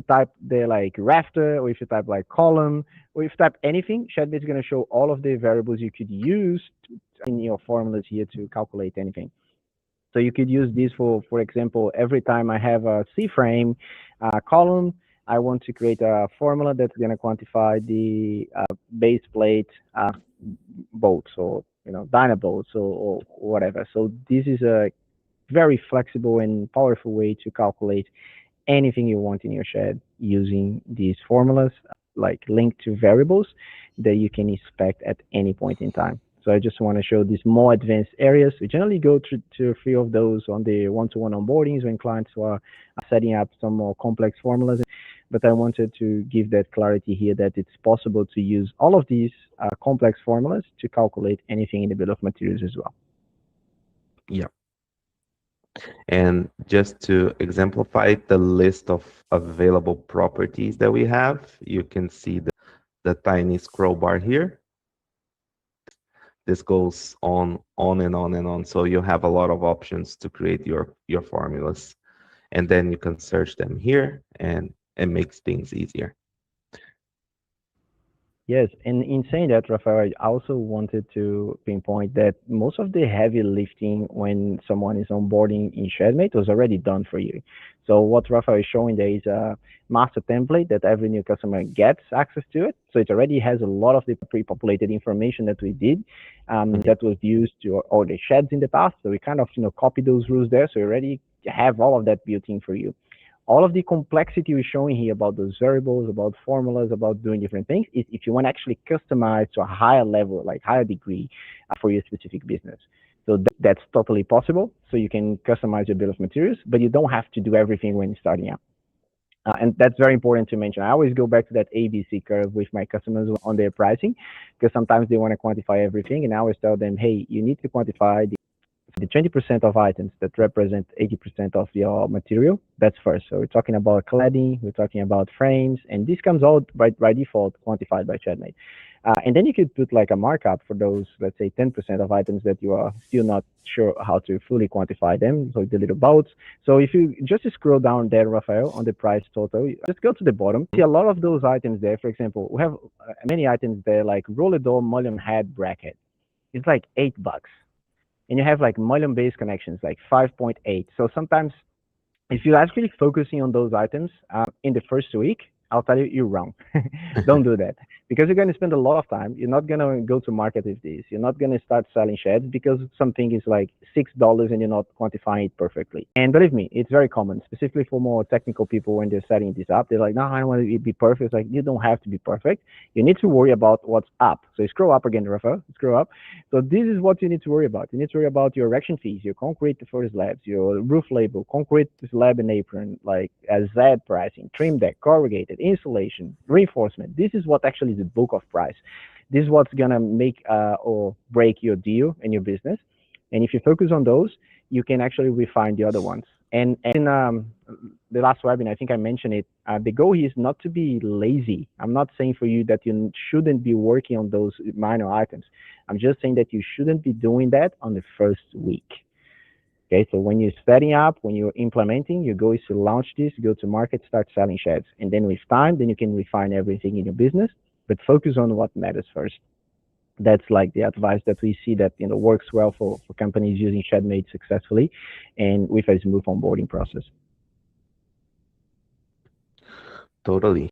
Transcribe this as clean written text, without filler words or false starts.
type there like rafter, or if you type like column, or if you type anything, Shedmate is going to show all of the variables you could use in your formulas here to calculate anything. So you could use this for example, every time I have a C-frame column, I want to create a formula that's going to quantify the base plate bolts, or dyno bolts, or whatever. So this is a very flexible and powerful way to calculate anything you want in your shed using these formulas, like linked to variables that you can inspect at any point in time. So I just want to show these more advanced areas. We generally go to a few of those on the one-to-one onboardings when clients are setting up some more complex formulas. But I wanted to give that clarity here that it's possible to use all of these complex formulas to calculate anything in the bill of materials as well. Yeah. And just to exemplify the list of available properties that we have, you can see the tiny scroll bar here. This goes on and on and on. So you have a lot of options to create your formulas. And then you can search them here, and it makes things easier. Yes, and in saying that, Rafael, I also wanted to pinpoint that most of the heavy lifting when someone is onboarding in Shedmate was already done for you. So what Rafael is showing there is a master template that every new customer gets access to it. So it already has a lot of the pre-populated information that we did that was used to all the sheds in the past. So we kind of copy those rules there. So we already have all of that built in for you. All of the complexity we're showing here about those variables, about formulas, about doing different things, is if you want to actually customize to a higher level, like higher degree for your specific business. So that's totally possible. So you can customize your bill of materials, but you don't have to do everything when starting out. And that's very important to mention. I always go back to that ABC curve with my customers on their pricing, because sometimes they want to quantify everything. And I always tell them, hey, you need to quantify the 20% of items that represent 80% of your material. That's first. So we're talking about cladding, we're talking about frames, and this comes out by default quantified by Shedmate. And then you could put like a markup for those, let's say 10% of items that you are still not sure how to fully quantify them, so the little bolts. So if you just scroll down there, Rafael, on the price total, just go to the bottom, see a lot of those items there. For example, we have many items there like roller door mullion head bracket. It's like $8. And you have like mullion base connections, like 5.8. So sometimes if you're actually focusing on those items in the first week, I'll tell you, you're wrong. Don't do that, because you're going to spend a lot of time. You're not going to go to market with this. You're not going to start selling sheds because something is like $6 and you're not quantifying it perfectly. And believe me, it's very common, specifically for more technical people when they're setting this up. They're like, no, I don't want to be perfect. It's like, you don't have to be perfect. You need to worry about what's up. So scroll up again, Rafa. Scroll up. So this is what you need to worry about. You need to worry about your erection fees, your concrete for slabs, your roof label, concrete slab and apron, like Z pricing, trimdeck, corrugated, insulation, reinforcement. This is what actually is the bulk of price. This is what's gonna make or break your deal and your business. And if you focus on those, you can actually refine the other ones. And in the last webinar, I think I mentioned it. The goal here is not to be lazy. I'm not saying for you that you shouldn't be working on those minor items. I'm just saying that you shouldn't be doing that on the first week. Okay, so when you're setting up, when you're implementing, your goal is to launch this, go to market, start selling sheds. And then with time, then you can refine everything in your business, but focus on what matters first. That's like the advice that we see that works well for companies using Shedmate successfully and with a smooth onboarding process. Totally.